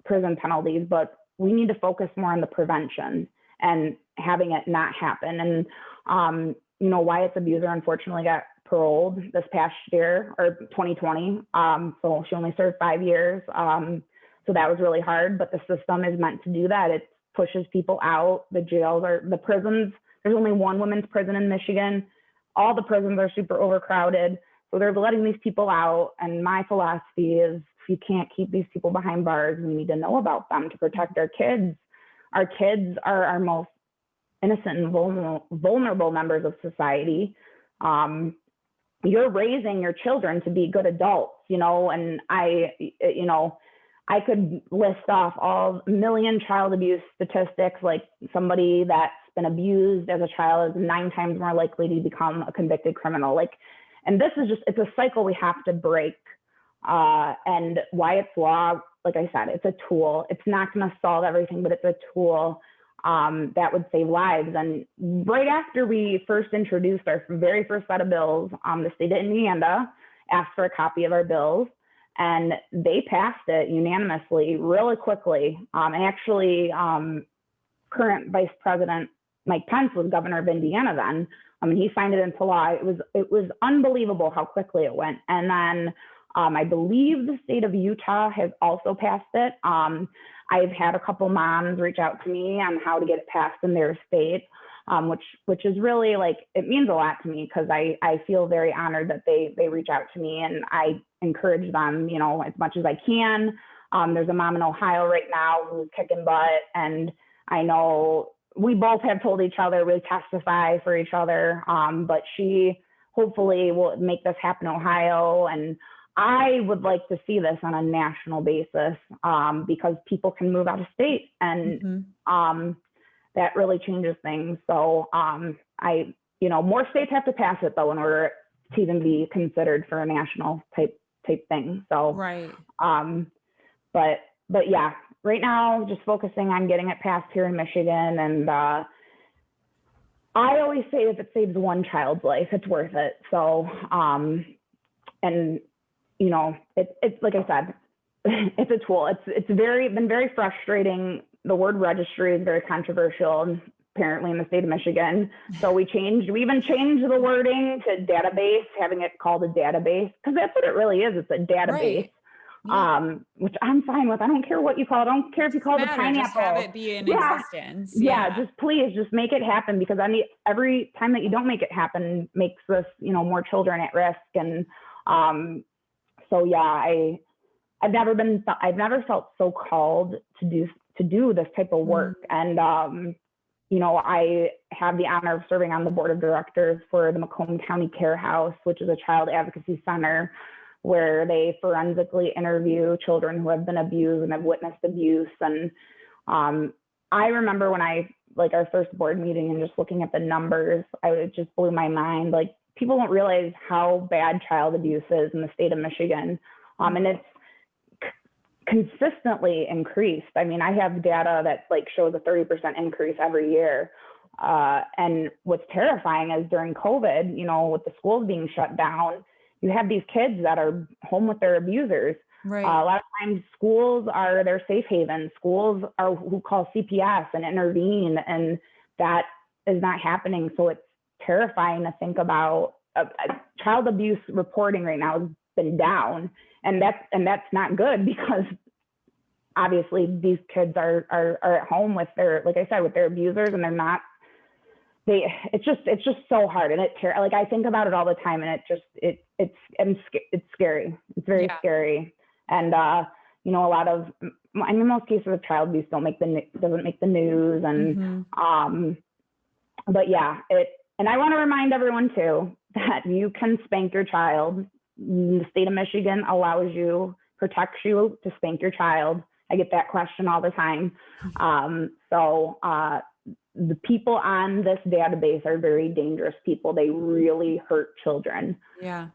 prison penalties, but we need to focus more on the prevention and having it not happen. And, Wyatt's abuser unfortunately got paroled this past year, or 2020. So she only served 5 years. So that was really hard, but the system is meant to do that. It pushes people out. The prisons, there's only one women's prison in Michigan. All the prisons are super overcrowded. So they're letting these people out. And my philosophy is, you can't keep these people behind bars. We need to know about them to protect our kids. Our kids are our most innocent and vulnerable members of society. You're raising your children to be good adults, and I could list off all million child abuse statistics, like somebody that's been abused as a child is 9 times more likely to become a convicted criminal. And this is it's a cycle we have to break. And Wyatt's Law, like I said, it's a tool. It's not going to solve everything, but it's a tool that would save lives. And right after we first introduced our very first set of bills, the state of Indiana asked for a copy of our bills, and they passed it unanimously really quickly. And actually, current Vice President Mike Pence was governor of Indiana then. He signed it into law. It was unbelievable how quickly it went. And then I believe the state of Utah has also passed it. I've had a couple moms reach out to me on how to get it passed in their state, which is really, like, it means a lot to me, because I feel very honored that they reach out to me, and I encourage them, as much as I can. There's a mom in Ohio right now who's kicking butt, and I know we both have told each other we testify for each other, but she hopefully will make this happen in Ohio. And I would like to see this on a national basis, because people can move out of state, and that really changes things. So more states have to pass it, though, in order to even be considered for a national type thing. So right. But yeah, right now just focusing on getting it passed here in Michigan, and I always say if it saves one child's life, it's worth it. So and it's like I said, it's a tool. It's been very frustrating. The word registry is very controversial, apparently, in the state of Michigan. So we even changed the wording to database, having it called a database, because that's what it really is. It's a database. which I'm fine with. I don't care what you call it. I don't care if you call it a pineapple. Just have it be in existence. Yeah. Just please just make it happen, because every time that you don't make it happen makes this, more children at risk. And so yeah, I've never felt so called to do this type of work. And I have the honor of serving on the board of directors for the Macomb County Care House, which is a child advocacy center where they forensically interview children who have been abused and have witnessed abuse. And I remember when our first board meeting and just looking at the numbers, it just blew my mind. Like, people don't realize how bad child abuse is in the state of Michigan. And it's consistently increased. I mean, I have data that shows a 30% increase every year. And what's terrifying is during COVID, with the schools being shut down, you have these kids that are home with their abusers. Right. A lot of times schools are their safe haven. Schools are who call CPS and intervene, and that is not happening. So it's terrifying to think about. Child abuse reporting right now has been down, and that's not good, because obviously these kids are at home with their, like I said, with their abusers, and it's just so hard. And I think about it all the time, and it's scary. It's very scary. And most cases of child abuse doesn't make the news. And but yeah, and I want to remind everyone too that you can spank your child. The state of Michigan protects you to spank your child. I get that question all the time. The people on this database are very dangerous people. They really hurt children. Yeah.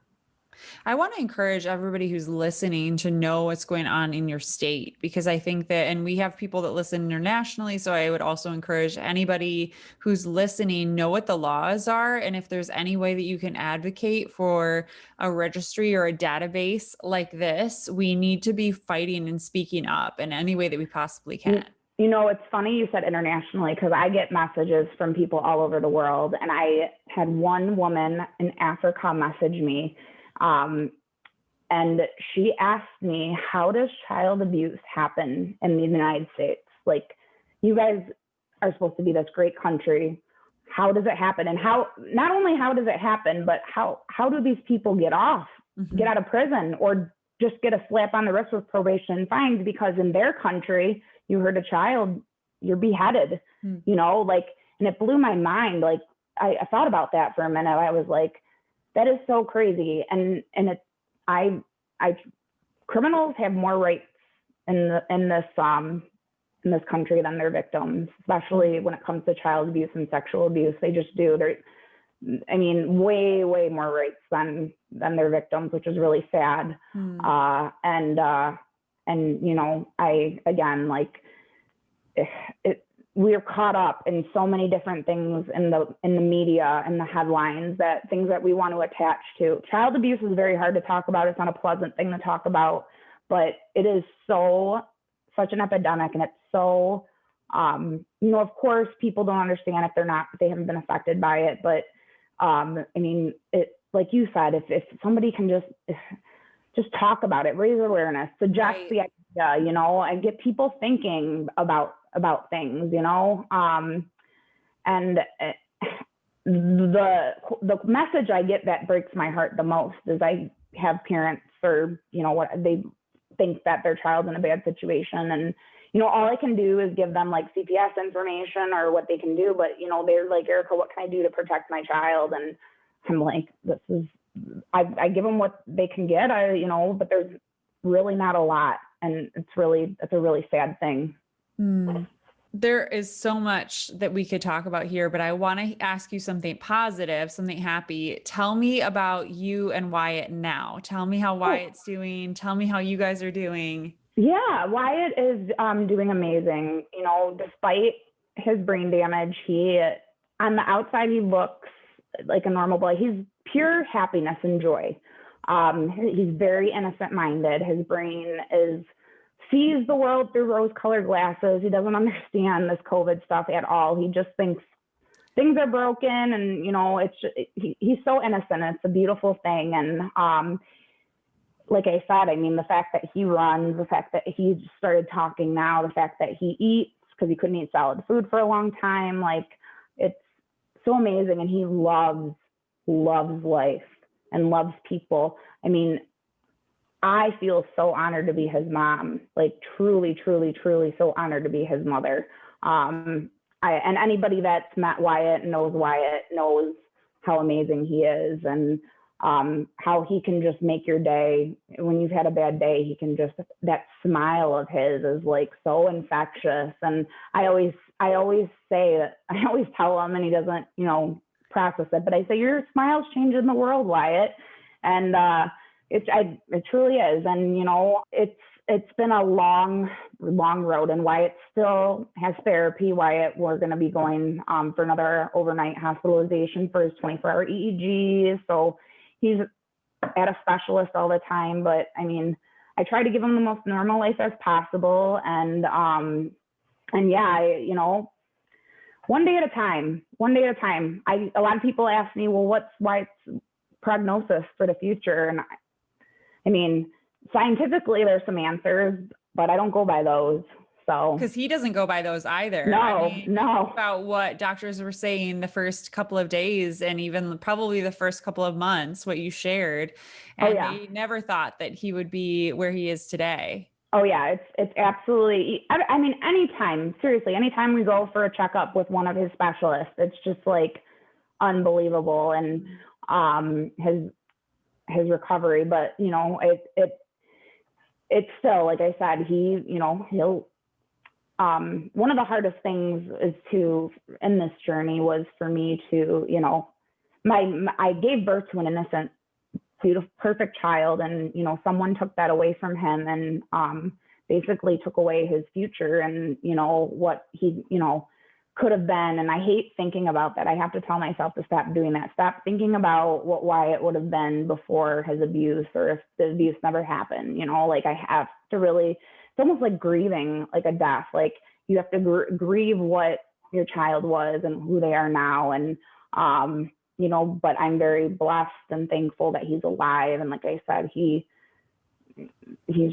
I want to encourage everybody who's listening to know what's going on in your state, because I think that, and we have people that listen internationally. So I would also encourage anybody who's listening, know what the laws are. And if there's any way that you can advocate for a registry or a database like this, we need to be fighting and speaking up in any way that we possibly can. It's funny you said internationally, because I get messages from people all over the world. And I had one woman in Africa message me. And she asked me, how does child abuse happen in the United States? Like, you guys are supposed to be this great country. How does it happen? And not only how does it happen, but how do these people get out of prison, or just get a slap on the wrist with probation and fines? Because in their country, you hurt a child, you're beheaded, and it blew my mind. Like, I thought about that for a minute. I was like, that is so crazy. And criminals have more rights in this country than their victims, especially when it comes to child abuse and sexual abuse. They just do. Way, way more rights than their victims, which is really sad. We're caught up in so many different things in the media and the headlines, that things that we want to attach to. Child abuse is very hard to talk about. It's not a pleasant thing to talk about, but it is such an epidemic, and it's so, of course, people don't understand if they haven't been affected by it. But like you said, if somebody can just talk about it, raise awareness, suggest the idea, and get people thinking about things, and the message I get that breaks my heart the most is I have parents, or what they think that their child's in a bad situation, and all I can do is give them like CPS information or what they can do, but they're like, Erica, what can I do to protect my child? And I'm like, I give them what they can get, but there's really not a lot, and it's a really sad thing. There is so much that we could talk about here, but I want to ask you something positive, something happy. Tell me about you and Wyatt now. Tell me how Wyatt's doing. Tell me how you guys are doing. Yeah, Wyatt is doing amazing. Despite his brain damage, on the outside, he looks like a normal boy. He's pure happiness and joy. He's very innocent-minded. His brain sees the world through rose-colored glasses. He doesn't understand this COVID stuff at all. He just thinks things are broken, and he's so innocent. It's a beautiful thing. And like I said, I mean, the fact that he runs, the fact that he started talking now, the fact that he eats because he couldn't eat solid food for a long time, like it's so amazing. And he loves life and loves people. I mean, I feel so honored to be his mom, like truly, truly, truly so honored to be his mother. And anybody that's met Wyatt knows how amazing he is, and how he can just make your day. When you've had a bad day, he can just, that smile of his is like so infectious. And I always say that, I always tell him, and he doesn't, process it, but I say, your smile's changing the world, Wyatt. And it truly is. And, it's been a long road, and Wyatt still has therapy. Wyatt, we're going to be going for another overnight hospitalization for his 24-hour EEG. So he's at a specialist all the time. But I mean, I try to give him the most normal life as possible. And yeah, one day at a time. A lot of people ask me, well, what's Wyatt's prognosis for the future? And I mean, scientifically, there's some answers, but I don't go by those. So, because he doesn't go by those either. No. About what doctors were saying the first couple of days, and even probably the first couple of months, what you shared, and they never thought that he would be where he is today. Oh yeah, it's absolutely. I mean, anytime we go for a checkup with one of his specialists, it's just like unbelievable, and his recovery. But it's still, like I said, he'll one of the hardest things in this journey was for me to, I gave birth to an innocent, beautiful, perfect child, and someone took that away from him, and basically took away his future, and what he could have been. And I hate thinking about that. I have to tell myself to stop doing that. Stop thinking about what Wyatt would have been before his abuse, or if the abuse never happened. Like I have to really, it's almost like grieving like a death. Like you have to grieve what your child was and who they are now. And but I'm very blessed and thankful that he's alive. And like I said, he's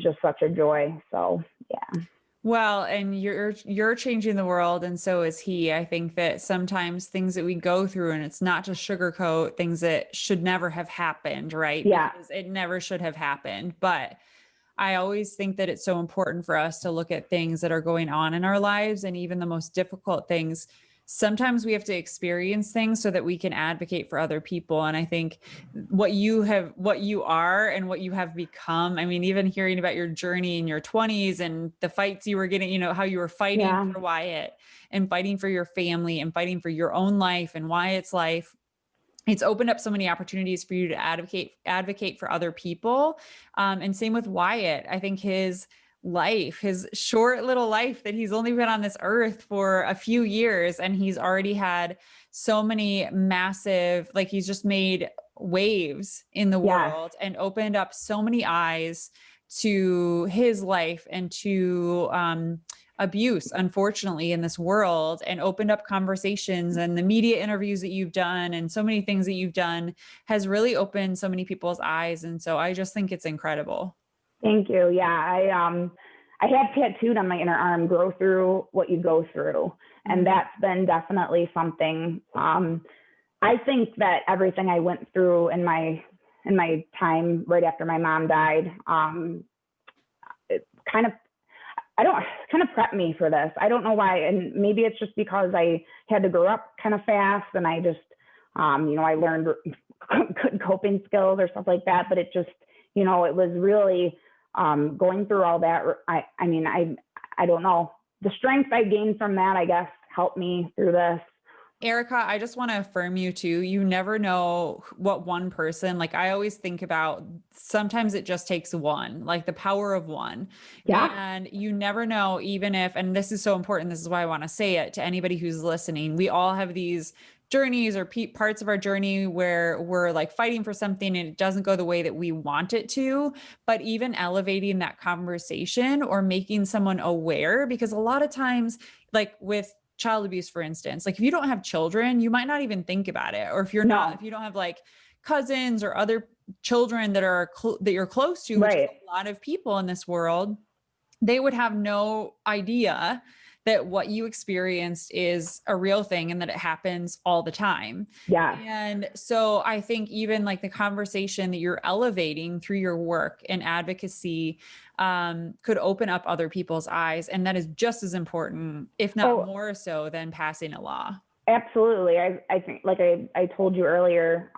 just such a joy. So yeah. Well, and you're changing the world, and so is he. I think that sometimes things that we go through, and it's not to sugarcoat things that should never have happened, right? Yeah. Because it never should have happened. But I always think that it's so important for us to look at things that are going on in our lives, and even the most difficult things. Sometimes we have to experience things so that we can advocate for other people. And I think what you are and what you have become, I mean, even hearing about your journey in your 20s and the fights you were getting, how you were fighting for Wyatt and fighting for your family and fighting for your own life and Wyatt's life. It's opened up so many opportunities for you to advocate for other people. And same with Wyatt. I think his short little life that he's only been on this earth for a few years, and he's already had so many massive, like he's just made waves in the world and opened up so many eyes to his life and to abuse, unfortunately, in this world, and opened up conversations, and the media interviews that you've done and so many things that you've done has really opened so many people's eyes. And so I just think it's incredible. Thank you. Yeah, I have tattooed on my inner arm, "Grow through what you go through," and that's been definitely something. I think that everything I went through in my time right after my mom died, it kind of prepped me for this. I don't know why, and maybe it's just because I had to grow up kind of fast, and I just, I learned good coping skills or stuff like that. But it just, it was really. Going through all that, I don't know. The strength I gained from that, I guess, helped me through this. Erica, I just want to affirm you too. You never know what one person, like I always think about, sometimes it just takes one, like the power of one. Yeah. And you never know, even if, and this is so important, this is why I want to say it to anybody who's listening. We all have these journeys or parts of our journey where we're like fighting for something and it doesn't go the way that we want it to, but even elevating that conversation or making someone aware, because a lot of times, like with child abuse, for instance, like if you don't have children, you might not even think about it. Or if you don't have like cousins or other children that are that you're close to, which is Right. a lot of people in this world, they would have no idea that what you experienced is a real thing and that it happens all the time. Yeah. And so I think even like the conversation that you're elevating through your work and advocacy could open up other people's eyes. And that is just as important, if not more so, than passing a law. Absolutely. I think, like I told you earlier,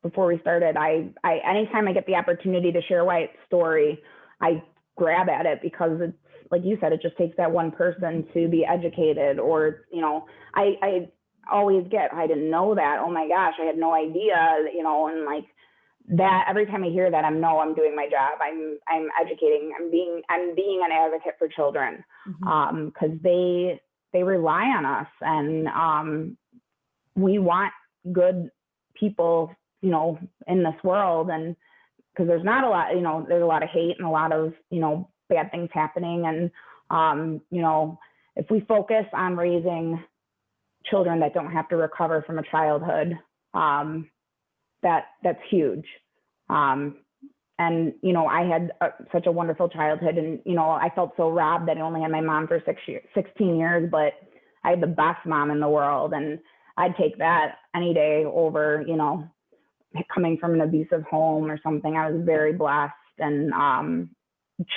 before we started, I anytime I get the opportunity to share Wyatt's story, I grab at it, because it's, like you said, it just takes that one person to be educated. Or, you know, I always get, I didn't know that. Oh my gosh, I had no idea, you know, and like that, every time I hear that, I'm doing my job. I'm educating. I'm being an advocate for children, because they rely on us, and we want good people, you know, in this world. And because there's not a lot, you know, there's a lot of hate and a lot of, you know, bad things happening. And, you know, if we focus on raising children that don't have to recover from a childhood, that's huge. And, you know, I had such a wonderful childhood, and, you know, I felt so robbed that I only had my mom for 16 years, but I had the best mom in the world. And I'd take that any day over, you know, coming from an abusive home or something. I was very blessed. And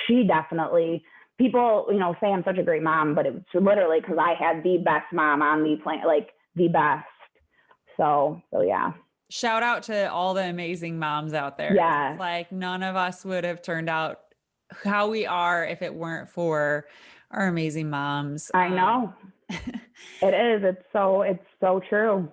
she definitely, people, you know, say I'm such a great mom, but it's literally because I had the best mom on the planet, like the best. So yeah. Shout out to all the amazing moms out there. Yeah. It's like none of us would have turned out how we are if it weren't for our amazing moms. I know. It is. It's so true.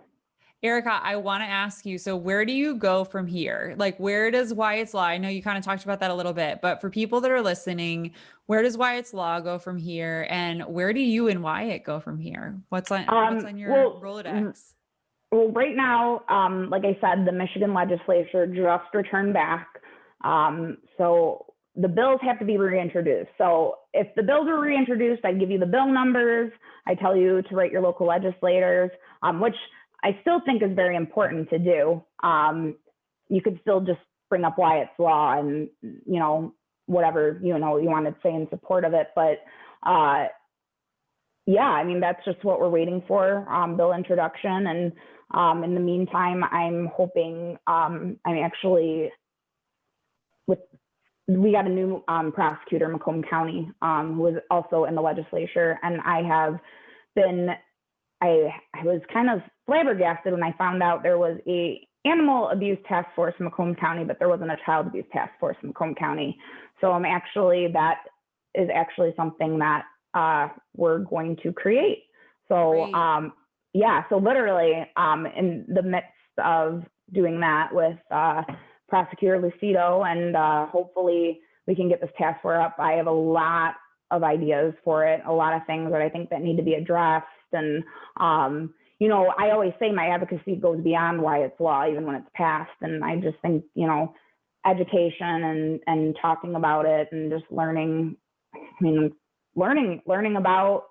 Erica, I want to ask you, so where do you go from here? Like, where does Wyatt's Law? I know you kind of talked about that a little bit, but for people that are listening, where does Wyatt's Law go from here? And where do you and Wyatt go from here? What's on your Rolodex? Well, right now, like I said, the Michigan legislature just returned back. So the bills have to be reintroduced. So if the bills are reintroduced, I give you the bill numbers. I tell you to write your local legislators, which I still think is very important to do. You could still just bring up Wyatt's Law and, you know, whatever, you know, you want to say in support of it. But yeah, I mean, that's just what we're waiting for, bill introduction. And in the meantime, I'm hoping, we got a new prosecutor in Macomb County, who is also in the legislature. And I was kind of flabbergasted when I found out there was a animal abuse task force in Macomb County, but there wasn't a child abuse task force in Macomb County. So that is actually something that we're going to create. So so literally in the midst of doing that with Prosecutor Lucido, and hopefully we can get this task force up. I have a lot of ideas for it, a lot of things that I think that need to be addressed. And you know, I always say my advocacy goes beyond Wyatt's Law, even when it's passed. And I just think, you know, education and talking about it and just learning about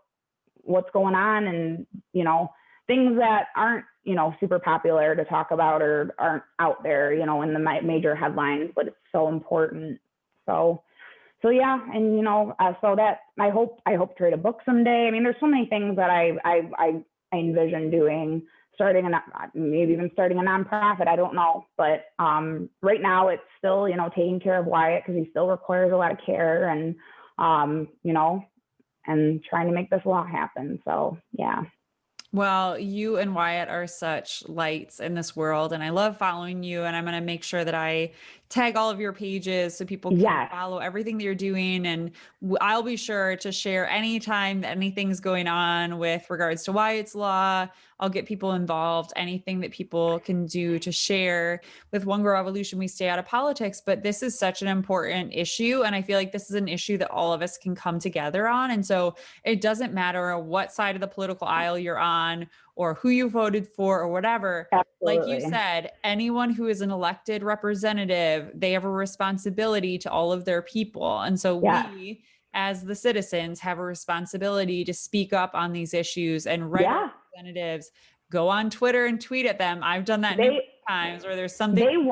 what's going on, and, you know, things that aren't, you know, super popular to talk about or aren't out there, you know, in the major headlines, but it's so important. So yeah. And, you know, so that I hope to write a book someday. I mean, there's so many things that I envision doing, maybe even starting a nonprofit. I don't know. But right now it's still, you know, taking care of Wyatt, because he still requires a lot of care, and, you know, and trying to make this law happen. So, yeah. Well, you and Wyatt are such lights in this world, and I love following you, and I'm going to make sure that I tag all of your pages so people can follow everything that you're doing. And I'll be sure to share anytime that anything's going on with regards to Wyatt's Law. I'll get people involved, anything that people can do to share. With One Girl Revolution, we stay out of politics, but this is such an important issue. And I feel like this is an issue that all of us can come together on. And so it doesn't matter what side of the political aisle you're on, or who you voted for, or whatever. Absolutely. Like you said, anyone who is an elected representative, they have a responsibility to all of their people. And so we, as the citizens, have a responsibility to speak up on these issues and write representatives, go on Twitter and tweet at them. I've done that times where there's something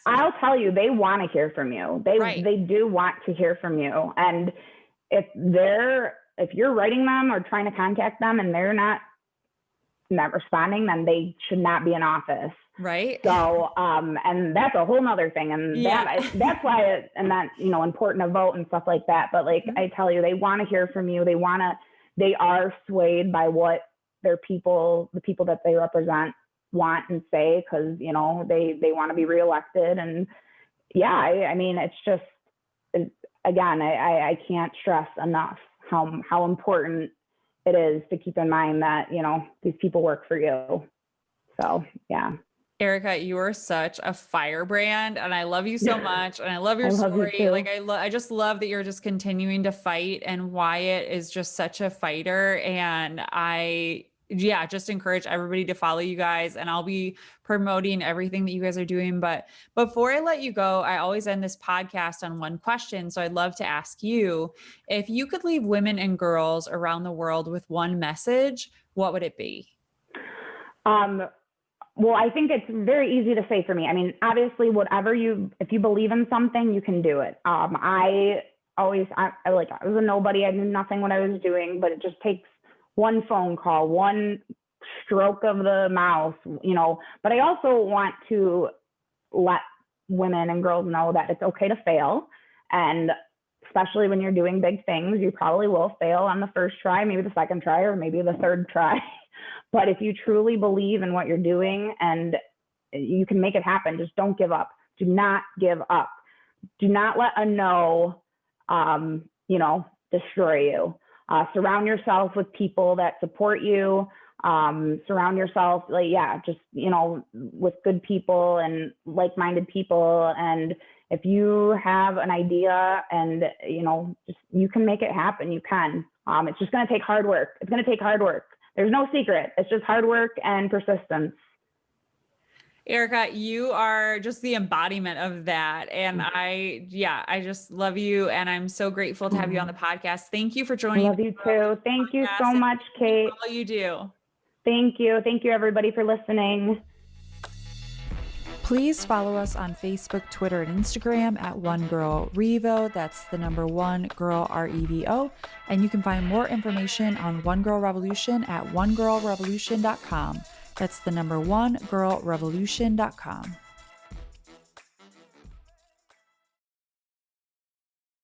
I'll tell you, they want to hear from you. They do want to hear from you. And if you're writing them or trying to contact them and they're not responding, then they should not be in office. Right. So, and that's a whole nother thing. And that's why important to vote and stuff like that. But like, I tell you, they want to hear from you. They are swayed by what the people that they represent want and say, because, they want to be reelected. And I mean, it's just, again, I can't stress enough how important it is to keep in mind that, these people work for you. So, yeah. Erica, you are such a firebrand, and I love you so much. And I love your story. Like, I just love that you're just continuing to fight, and Wyatt is just such a fighter. And just encourage everybody to follow you guys, and I'll be promoting everything that you guys are doing. But before I let you go, I always end this podcast on one question. So I'd love to ask you, if you could leave women and girls around the world with one message, what would it be? Well, I think it's very easy to say for me. I mean, obviously, if you believe in something, you can do it. I was a nobody. I knew nothing what I was doing, but it just takes one phone call, one stroke of the mouse, but I also want to let women and girls know that it's okay to fail. And especially when you're doing big things, you probably will fail on the first try, maybe the second try, or maybe the third try. But if you truly believe in what you're doing and you can make it happen, just don't give up. Do not give up. Do not let a no, destroy you. Surround yourself with people that support you. Surround yourself, with good people and like-minded people. And if you have an idea and, you can make it happen, you can. It's just going to take hard work. It's going to take hard work. There's no secret. It's just hard work and persistence. Erica, you are just the embodiment of that. And I just love you. And I'm so grateful to have you on the podcast. Thank you for joining. I love you too. Thank you so much, Kate. All you do. Thank you. Thank you, everybody, for listening. Please follow us on Facebook, Twitter, and Instagram at One Girl Revo. That's the number one girl REVO. And you can find more information on One Girl Revolution at onegirlrevolution.com. That's the number one girlrevolution.com.